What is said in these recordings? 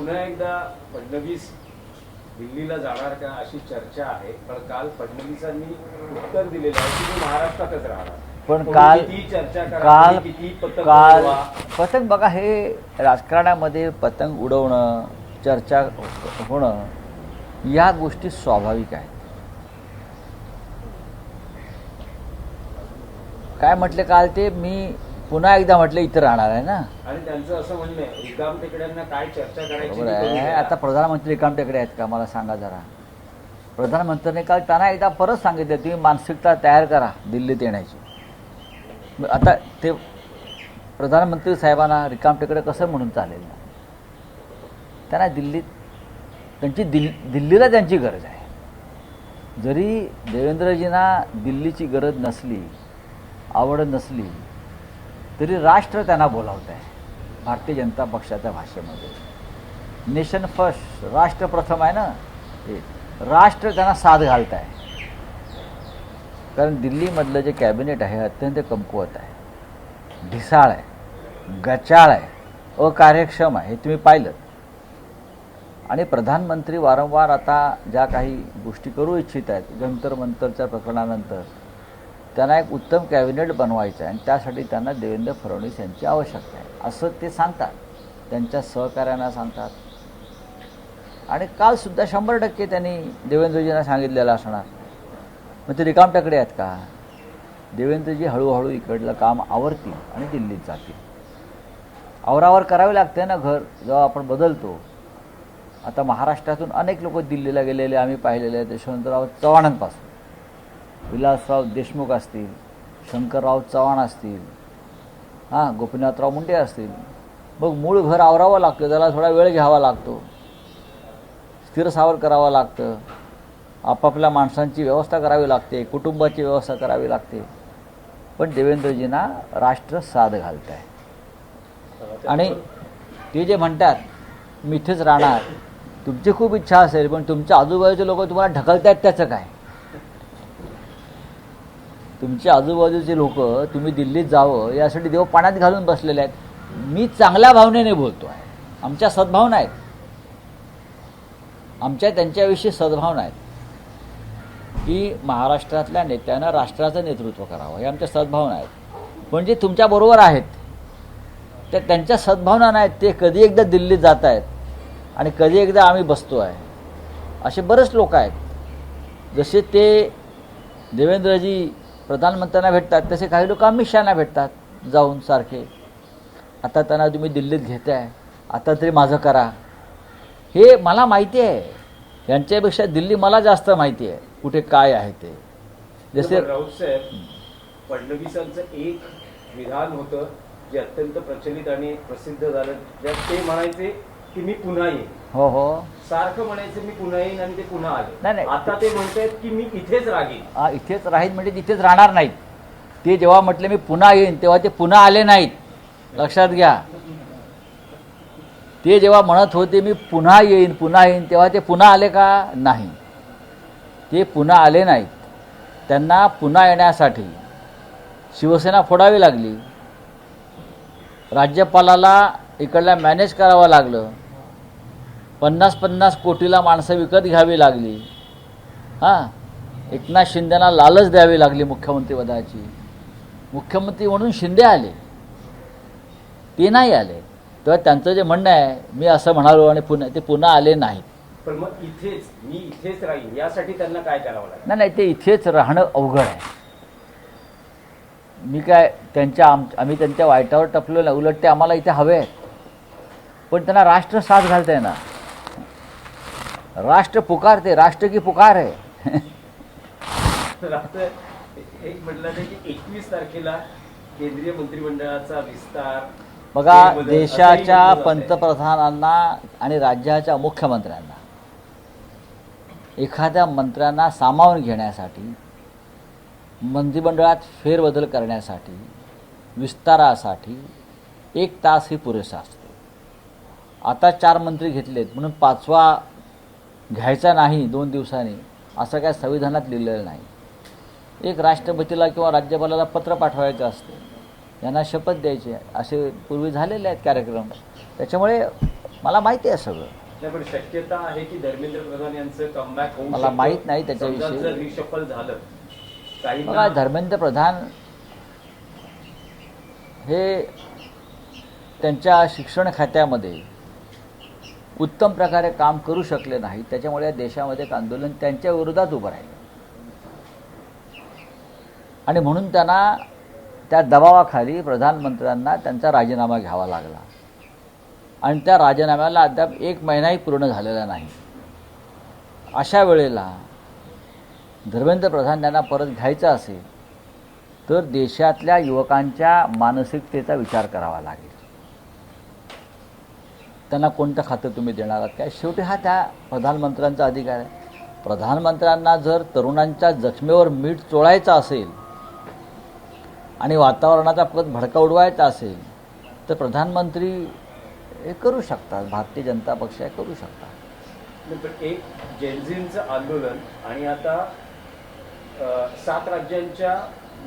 पुन्हा एकदा फडणवीस दिल्लीला जाणार का अशी चर्चा आहे, पण काल फडणवीसांनी उत्तर दिलेलं आहे की मी महाराष्ट्रातच राहणार. पण काल चर्चा काल काल करा, पतंग बघा, हे राजकारणामध्ये पतंग उडवणं, चर्चा होणं या गोष्टी स्वाभाविक आहेत. काय म्हटले काल ते, मी पुन्हा एकदा म्हटलं इथं राहणार आहे ना. आणि त्यांचं असं म्हणणं आहे रिकाम टेकड्यांना काय चर्चा करायची. बरोबर आहे. आता प्रधानमंत्री रिकाम टेकडे आहेत का, मला सांगा जरा. प्रधानमंत्र्यांनी काल त्यांना एकदा परत सांगितलं तुम्ही मानसिकता तयार करा दिल्लीत येण्याची. आता ते प्रधानमंत्री साहेबांना रिकाम टेकडे कसं म्हणून चालेल ना. त्यांना दिल्लीत दिल्लीला त्यांची गरज आहे. जरी देवेंद्रजींना दिल्लीची गरज नसली, आवड नसली, तरी राष्ट्र त्यांना बोलावत आहे भारतीय जनता पक्षाच्या भाषेमध्ये. नेशन फर्स्ट, राष्ट्र प्रथम आहे ना, ते राष्ट्र त्यांना साथ घालत आहे. कारण दिल्लीमधलं जे कॅबिनेट आहे अत्यंत कमकुवत आहे, ढिसाळ आहे, गचाळ आहे, अकार्यक्षम आहे, हे तुम्ही पाहिलं. आणि प्रधानमंत्री वारंवार आता ज्या काही गोष्टी करू इच्छित आहेत, जंतर मंतरच्या प्रकरणानंतर त्यांना एक उत्तम कॅबिनेट बनवायचं आहे आणि त्यासाठी त्यांना देवेंद्र फडणवीस यांची आवश्यकता आहे असं ते सांगतात, त्यांच्या सहकार्यांना सांगतात. आणि कालसुद्धा 100% त्यांनी देवेंद्रजींना सांगितलेलं असणार. मग ते रिकाम टेकडे आहेत का. देवेंद्रजी हळूहळू इकडलं काम आवरतील आणि दिल्लीत जातील. आवरावर करावे लागते ना घर, जेव्हा आपण बदलतो. आता महाराष्ट्रातून अनेक लोक दिल्लीला गेलेले आम्ही पाहिलेले आहेत. यशवंतराव चव्हाणांपासून विलासराव देशमुख असतील, शंकरराव चव्हाण असतील, गोपीनाथराव मुंडे असतील. मग मूळ घर आवरावं लागतं, त्याला थोडा वेळ घ्यावा लागतो, स्थिरसावर करावं लागतं, आपापल्या माणसांची व्यवस्था करावी लागते, कुटुंबाची व्यवस्था करावी लागते. पण देवेंद्रजींना राष्ट्र साथ घालत आहे. आणि ते जे म्हणतात मी इथेच राहणार, तुमची खूप इच्छा असेल, पण तुमच्या आजूबाजूचे लोक तुम्हाला ढकलतायत त्याचं काय. तुमचे आजूबाजूचे लोक तुम्ही दिल्लीत जावं यासाठी देव पाण्यात घालून बसलेले आहेत. मी चांगल्या भावनेने बोलतो आहे, आमच्या सद्भावना आहेत, आमच्या त्यांच्याविषयी सद्भावना आहेत की महाराष्ट्रातल्या नेत्यानं राष्ट्राचं नेतृत्व करावं, हे आमच्या सद्भावना आहेत. पण जे तुमच्याबरोबर आहेत त्या त्यांच्या सद्भावना नाहीत. ते कधी एकदा दिल्लीत जात आहेत आणि कधी एकदा आम्ही बसतो आहे, असे बरेच लोक आहेत. जसे ते देवेंद्रजी प्रधानमंत्र्यांना भेटतात तसे काही लोक अमित शहाना भेटतात जाऊन सारखे. आता त्यांना तुम्ही दिल्लीत घेताय, आता तरी माझं करा. हे मला माहिती आहे, यांच्यापेक्षा दिल्ली मला जास्त माहिती आहे कुठे काय आहे ते. जसे राऊत साहेब, फडणवीसांचं एक विधान होतं जे अत्यंत प्रचलित आणि प्रसिद्ध झालं, ज्यात ते म्हणायचे की मी पुन्हा येईन. हो हो, सारखं म्हणायचं मी पुन्हा येईन आणि ते पुन्हा आले. नाही, आता ते म्हणतात की मी इथेच राहीन. इथेच राहीन म्हणजे तिथेच राहणार नाहीत. ते जेव्हा म्हटले मी पुन्हा येईन तेव्हा ते पुन्हा आले नाहीत, लक्षात घ्या. ते जेव्हा म्हणत होते मी पुन्हा येईन तेव्हा ते पुन्हा आले का. नाही, ते पुन्हा आले नाहीत. त्यांना पुन्हा येण्यासाठी शिवसेना फोडावी लागली, राज्यपालाला इकडल्या मॅनेज करावं लागलं, 50-50 कोटीला माणसं विकत घ्यावी लागली, एकनाथ शिंदेना लालच द्यावी लागली मुख्यमंत्रीपदाची. मुख्यमंत्री म्हणून शिंदे आले, ते नाही आले. तेव्हा त्यांचं जे म्हणणं आहे मी असं म्हणालो आणि ते पुन्हा आले नाहीत. पण मग मी इथेच राहीन यासाठी त्यांना काय करावं लागेल. नाही, ते इथेच राहणं अवघड आहे. मी काय आम्ही त्यांच्या वाईटावर टपलो नाही, उलट ते आम्हाला इथे हवे आहेत. पण त्यांना राष्ट्र साथ घालतंय ना. राष्ट्र पुकारते, राष्ट्र की पुकार आहे. एक म्हटलं की 21 तारखेला केंद्रीय मंत्रिमंडळाचा विस्तार. बघा, देशाच्या पंतप्रधानांना आणि राज्याच्या मुख्यमंत्र्यांना एखाद्या मंत्र्यांना सामावून घेण्यासाठी, मंत्रिमंडळात फेरबदल करण्यासाठी, विस्तारासाठी 1 तास ही पुरेसा असतो. आता 4 मंत्री घेतलेत म्हणून 5वा घ्यायचा नाही 2 दिवसांनी असं काय संविधानात लिहिलेलं नाही. एक राष्ट्रपतीला किंवा राज्यपालाला पत्र पाठवायचं असते, यांना शपथ द्यायची, असे पूर्वी झालेले आहेत कार्यक्रम. त्याच्यामुळे मला माहिती आहे सगळं. नाही, पण शक्यता आहे की धर्मेंद्र प्रधान यांचं कमबॅक होऊ मला माहित नाही त्याच्याविषयी. समजा जर रिशफल झालं काही बघा, धर्मेंद्र प्रधान हे त्यांच्या शिक्षण खात्यामध्ये उत्तम प्रकारे काम करू शकले नाही, त्याच्यामुळे या देशामध्ये एक आंदोलन त्यांच्या विरोधात उभं राहिलं आणि म्हणून त्यांना त्या दबावाखाली प्रधानमंत्र्यांना त्यांचा राजीनामा घ्यावा लागला आणि त्या राजीनाम्याला अद्याप 1 महिनाही पूर्ण झालेला नाही. अशा वेळेला धर्मेंद्र प्रधान यांना परत घ्यायचं असेल तर देशातल्या युवकांच्या मानसिकतेचा विचार करावा लागेल. त्यांना कोणतं खातं तुम्ही देणार आहात काय? शेवटी हा त्या प्रधानमंत्र्यांचा अधिकार आहे. प्रधानमंत्र्यांना जर तरुणांच्या जखमेवर मीठ चोळायचं असेल आणि वातावरणाचा परत भडका उडवायचा असेल तर प्रधानमंत्री हे करू शकतात, भारतीय जनता पक्ष हे करू शकतात. पण एक जेनझींचं आंदोलन आणि आता 7 राज्यांच्या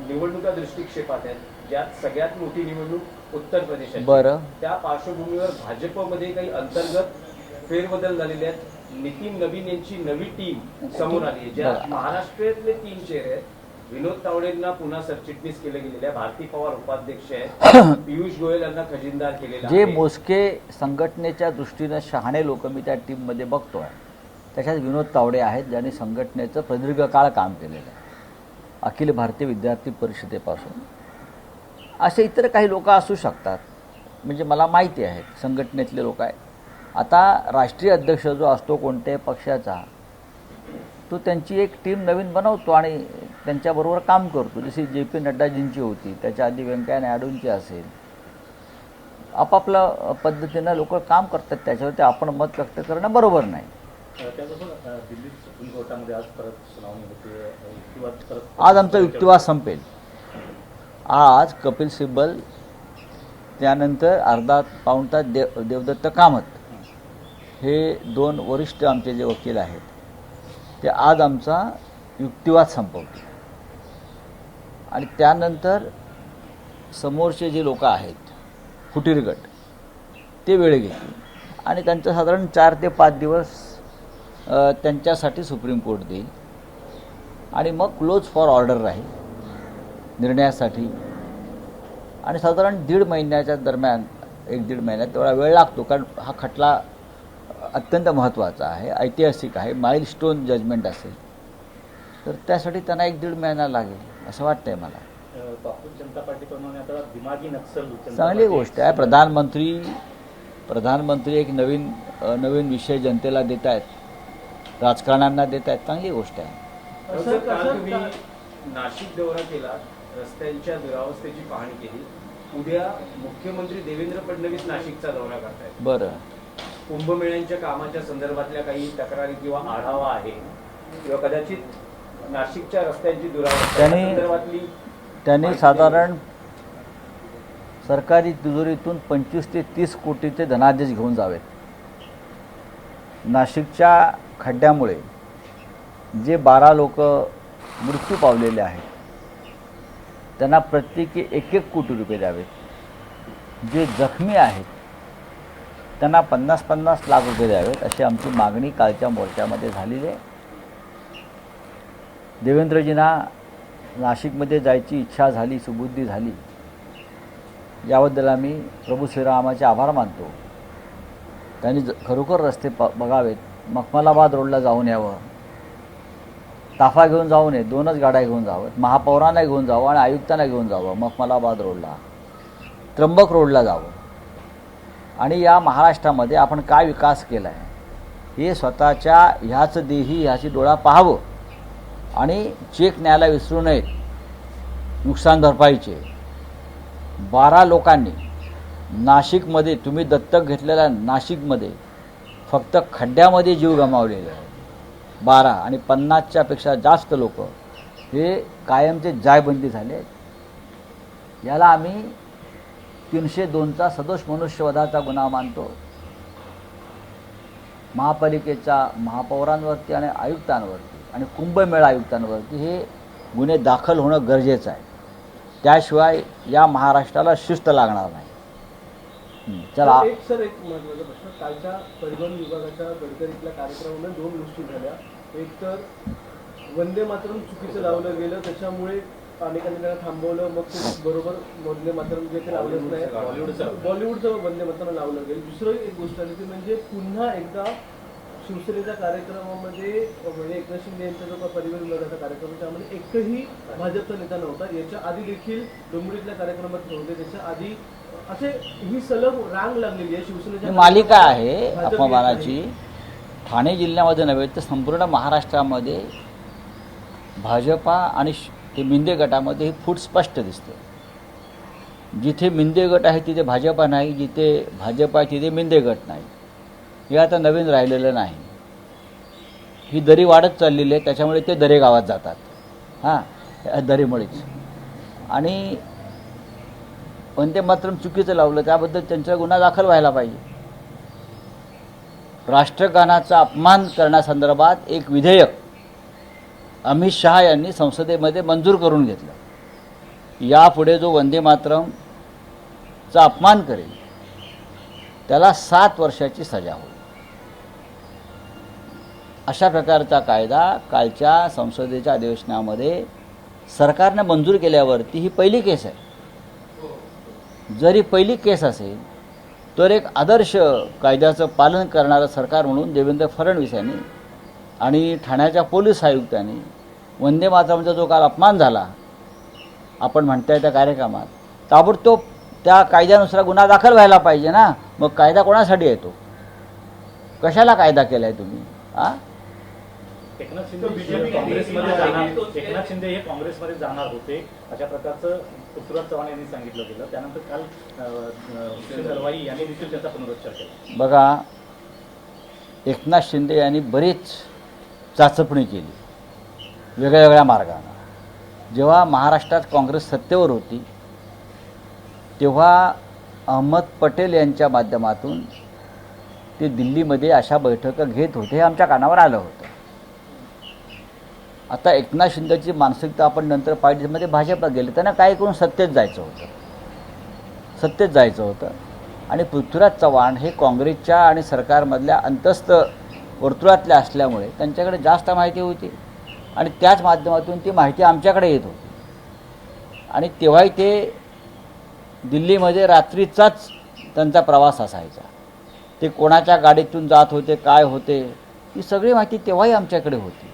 निवडणुका दृष्टिक्षेपात आहेत, ज्यात सगळ्यात मोठी निवडणूक उत्तर प्रदेशात. बरं, त्या पार्श्वभूमीवर भाजपमध्ये काही अंतर्गत फेरबदल झालेले आहेत. नितीन नवीन यांची नवी टीम समोर आली आहे, ज्यात महाराष्ट्रातले 3 चेहरे आहेत. विनोद तावडेंना पुन्हा सरचिटणीस केलं गेलेलं आहे, भारती पवार उपाध्यक्ष आहेत, पियुष गोयल यांना खजिनदार केलेला जे आहे. मोजके संघटनेच्या दृष्टीनं शहाणे लोक मी त्या टीममध्ये बघतो आहे, त्याच्यात विनोद तावडे आहेत, ज्यांनी संघटनेचं प्रदीर्घ काळ काम केलेलं आहे, अखिल भारतीय विद्यार्थी परिषदेपासून. असे इतर काही लोक असू शकतात, म्हणजे मला माहिती आहेत संघटनेतले लोक आहेत. आता राष्ट्रीय अध्यक्ष जो असतो कोणत्याही पक्षाचा, तो त्यांची एक टीम नवीन बनवतो आणि त्यांच्याबरोबर काम करतो. जशी JP नड्डाजींची होती, त्याच्या आधी व्यंकय्या नायडूंची असेल. आपापल्या पद्धतीनं लोक काम करतात, त्याच्यावरती आपण मत व्यक्त करणं बरोबर नाही. त्यापासून दिल्ली सुप्रीम कोर्टामध्ये आज परत सुनावणी होते. आज आमचा युक्तिवाद संपेल. आज कपिल सिब्बल, त्यानंतर अर्धा पाऊण तास देवदत्त कामत, हे 2 वरिष्ठ आमचे जे वकील आहेत ते आज आमचा युक्तिवाद संपवतील आणि त्यानंतर समोरचे जे लोक आहेत फुटीर गट ते वेळ घेतील आणि त्यांचं साधारण 4 ते 5 दिवस त्यांच्यासाठी सुप्रीम कोर्ट देईल आणि मग क्लोज फॉर ऑर्डर राहील निर्णयासाठी. आणि साधारण 1.5 महिन्याच्या दरम्यान, 1-1.5 महिन्यात तेवढा वेळ लागतो, कारण हा खटला अत्यंत महत्त्वाचा आहे, ऐतिहासिक आहे, माइलस्टोन जजमेंट असेल, तर त्यासाठी त्यांना 1-1.5 महिना लागेल असं वाटतंय मला. जनता पार्टीप्रमाणे आता दिमागी नक्सल चांगली गोष्ट आहे. प्रधानमंत्री एक नवीन विषय जनतेला देत आहेत, राजकारण्यांना देत आहेत, चांगली गोष्ट आहे. काल तुम्ही नाशिक दौरा केला, रस्त्यांच्या दुरावस्थेची पाहणी केली. उद्या मुख्यमंत्री देवेंद्र फडणवीस नाशिकचा दौरा करतायत. बरं, कुंभमेळ्यांच्या कामाच्या संदर्भातल्या काही तक्रारी किंवा आढावा आहे किंवा कदाचित नाशिकच्या रस्त्यांची दुरावस्था संदर्भातली त्यांनी साधारण सरकारी तिजोरीतून 25 ते 30 कोटीचे धनादेश घेऊन जावेत. नाशिकच्या खड्ड्यामुळे जे 12 लोक मृत्यू पावलेले आहेत त्यांना प्रत्येकी 1-1 कोटी रुपये द्यावेत. जे जखमी आहेत त्यांना 50-50 लाख रुपये द्यावेत, अशी आमची मागणी कालच्या मोर्चामध्ये झालेली आहे. देवेंद्रजींना नाशिकमध्ये जायची इच्छा झाली, सुबुद्धी झाली, याबद्दल आम्ही प्रभू श्रीरामाचे आभार मानतो. त्यांनी खरोखर रस्ते बघावेत. मखमलाबाद रोडला जाऊन यावं, ताफा घेऊन जाऊ नये, 2च गाड्या घेऊन जावं, महापौरांना घेऊन जावं आणि आयुक्तांना घेऊन जावं, मखमलाबाद रोडला, त्र्यंबक रोडला जावं आणि या महाराष्ट्रामध्ये आपण काय विकास केला आहे हे स्वतःच्या ह्याच देही ह्याची डोळा पाहावं आणि चेक न्यायला विसरू नयेत. नुकसान भरपाईचे 12 लोकांनी नाशिकमध्ये, तुम्ही दत्तक घेतलेल्या नाशिकमध्ये फक्त खड्ड्यामध्ये जीव गमावलेले आहेत 12 आणि 50च्या पेक्षा जास्त लोक हे कायमचे जायबंदी झाले आहेत. याला आम्ही 302चा सदोष मनुष्यवधाचा गुन्हा मानतो. महापालिकेच्या महापौरांवरती आणि आयुक्तांवरती आणि कुंभमेळा आयुक्तांवरती हे गुन्हे दाखल होणं गरजेचं आहे. त्याशिवाय या महाराष्ट्राला शिस्त लागणार नाही. चला एक महत्त्वाचा प्रश्न. कालच्या परिवहन विभागाच्या गडकरीतल्या कार्यक्रमामध्ये दोन गोष्टी झाल्या. एक तर वंदे मातरम चुकीचं लावलं गेलं, त्याच्यामुळे अनेकांनी त्यांना थांबवलं. मग ते बरोबर वंदे मातरम जे ते लावलंच नाही, बॉलिवूडचं वंदे मातरम लावलं गेलं. दुसरं एक गोष्ट आली ती म्हणजे पुन्हा एकदा शिवसेनेच्या कार्यक्रमामध्ये म्हणजे एकनाथ शिंदे यांचा जो परिवहन विभागाचा कार्यक्रम त्यामध्ये एकही भाजपचा नेता नव्हता. याच्या आधी देखील डोंबिवलीतल्या कार्यक्रमात नव्हते. त्याच्या आधी असे ही सलग रांग लागलेली आहे शिवसेनेच्या मालिका आहे अपमानाची. ठाणे जिल्ह्यामध्ये नव्हे तर संपूर्ण महाराष्ट्रामध्ये भाजपा आणि ते मिंदे गटामध्ये ही फूट स्पष्ट दिसते. जिथे मिंदे गट आहे तिथे भाजपा नाही, जिथे भाजपा आहे तिथे मिंदे गट नाही. हे आता नवीन राहिलेलं नाही. ही दरी वाढत चाललेली आहे, त्याच्यामुळे ते दरे गावात जातात. हां, दरीमुळेच. आणि वंदे मातरम चुकीचं लावलं त्याबद्दल त्यांच्यावर गुन्हा दाखल व्हायला पाहिजे. राष्ट्रगानाचा अपमान करण्यासंदर्भात एक विधेयक अमित शहा यांनी संसदेमध्ये मंजूर करून घेतलं. यापुढे जो वंदे मातरमचा अपमान करेल त्याला 7 वर्षाची सजा होईल. अशा प्रकारचा कायदा कालच्या संसदेच्या अधिवेशनामध्ये सरकारनं मंजूर केल्यावरती ही पहिली केस आहे. जरी पहिली केस असेल तर एक आदर्श कायद्याचं पालन करणारं सरकार म्हणून देवेंद्र फडणवीस यांनी आणि ठाण्याच्या पोलीस आयुक्तांनी वंदे मातरमचा जो काल अपमान झाला आपण म्हणताय त्या कार्यक्रमात, ताबडतोब त्या कायद्यानुसार गुन्हा दाखल व्हायला पाहिजे ना. मग कायदा कोणासाठी येतो? कशाला कायदा केलाय तुम्ही? एकनाथ शिंदे हे काँग्रेसमध्ये जाणार होते अशा प्रकारचं पृथ्वीराज चव्हाण यांनी सांगितलं गेलं. त्यानंतर काल दलवाई यांनी देखील त्याचा पुनरुच्चार केला. बघा, एकनाथ शिंदे यांनी बरीच चाचपणी केली वेगळ्या मार्गानं. जेव्हा महाराष्ट्रात काँग्रेस सत्तेवर होती तेव्हा अहमद पटेल यांच्या माध्यमातून ते दिल्लीमध्ये अशा बैठका घेत होते, हे आमच्या कानावर आलं होतं. आता एकनाथ शिंदेची मानसिकता आपण नंतर पार्टीमध्ये भाजपला गेले, त्यांना काय करून सत्तेत जायचं होतं. आणि पृथ्वीराज चव्हाण हे काँग्रेसच्या आणि सरकारमधल्या अंतस्थ वर्तुळातले असल्यामुळे त्यांच्याकडे जास्त माहिती होती आणि त्याच माध्यमातून ती माहिती आमच्याकडे येत होती. आणि तेव्हाही ते दिल्लीमध्ये रात्रीचाच त्यांचा प्रवास असायचा. ते कोणाच्या गाडीतून जात होते, काय होते, ही सगळी माहिती तेव्हाही आमच्याकडे होती.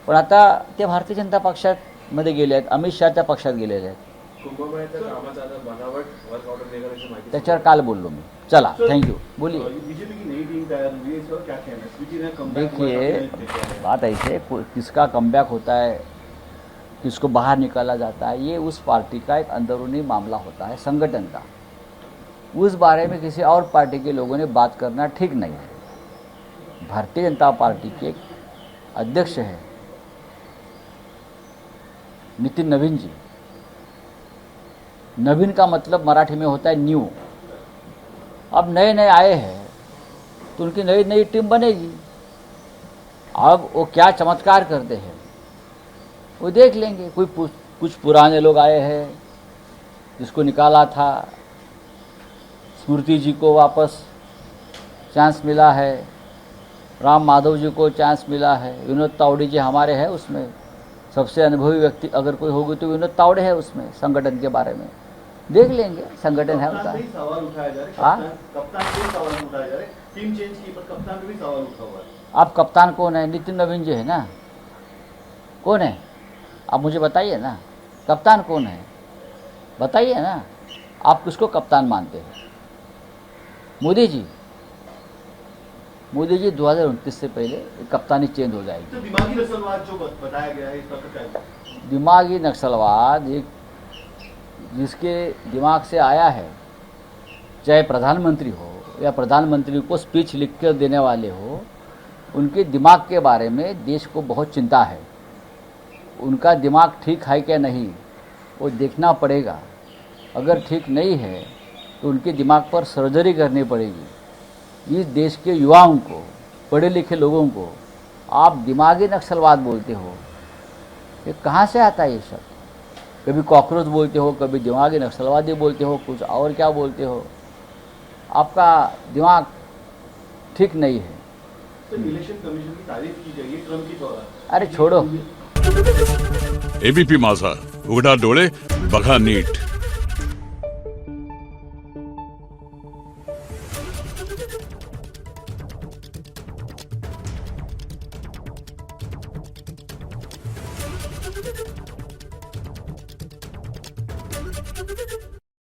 पण आता ते भारतीय जनता पक्षामध्ये गेले आहेत, अमित शहाच्या पक्षात गेलेले आहेत. कुंभमेळ्याच्या कामाचा आता बनावट वर्क ऑर्डर निघाल्याची माहिती त्याच्यावर काल बोललो मी. चला, थैंक यू. बोलिए. बीजेपी की नई टीम तैयार हुई है, इस वक्त क्या कहना है? स्वीटी ने कमबैक देखिए, बात ऐसे किसका कमबैक होता है, किसको बाहर निकाला जाता है, ये उस पार्टी का एक अंदरूनी मामला होता है, संगठन का. उस बारे में किसी और पार्टी के लोगों ने बात करना ठीक नहीं है. भारतीय जनता पार्टी के एक अध्यक्ष है नितिन नवीन जी. नवीन का मतलब मराठी में होता है न्यू. अब नए नए आए हैं तो उनकी नई नई टीम बनेगी. अब वो क्या चमत्कार करते हैं वो देख लेंगे. कुछ पुराने लोग आए हैं, जिसको निकाला था, स्मृति जी को वापस चांस मिला है, राम माधव जी को चांस मिला है, विनोद तावड़े जी हमारे हैं उसमें. सबसे अनुभवी व्यक्ति अगर कोई होगी तो विनोद तावड़े है उसमें. संगठन के बारे में देख लेंगे, संगठन है उनका. सवाल उठाया जा हाँ? रहा है, कप्तान पे सवाल उठाया जा रहा है. टीम चेंज की पर कप्तान पे भी सवाल उठा हुआ है. आप कप्तान कौन है? नितिन नवीन जी है ना. कौन है आप मुझे बताइए ना. कप्तान कौन है बताइए ना. आप किसको कप्तान मानते हैं? मोदी जी. मोदी जी 2029 से पहले कप्तानी चेंज हो जाएगी. तो दिमागी नक्सलवाद जो बताया गया है इसका क्या है? दिमागी नक्सलवाद एक जिसके दिमाग से आया है, चाहे प्रधानमंत्री हो या प्रधानमंत्री को स्पीच लिख कर देने वाले हो, उनके दिमाग के बारे में देश को बहुत चिंता है. उनका दिमाग ठीक है क्या नहीं वो देखना पड़ेगा. अगर ठीक नहीं है तो उनके दिमाग पर सर्जरी करनी पड़ेगी. इस देश के युवाओं को, पढ़े लिखे लोगों को आप दिमागी नक्सलवाद बोलते हो, ये कहाँ से आता है ये शब्द? कभी कॉकरोच बोलते हो, कभी दिमागी नक्सलवादी बोलते हो, कुछ और क्या बोलते हो. आपका दिमाग ठीक नहीं है। तो इलेक्शन कमीशन की तारीफ की गई है ट्रम्प की दौरान। अरे छोड़ो। एबीपी माझा, उघडा डोळे बघा नीट।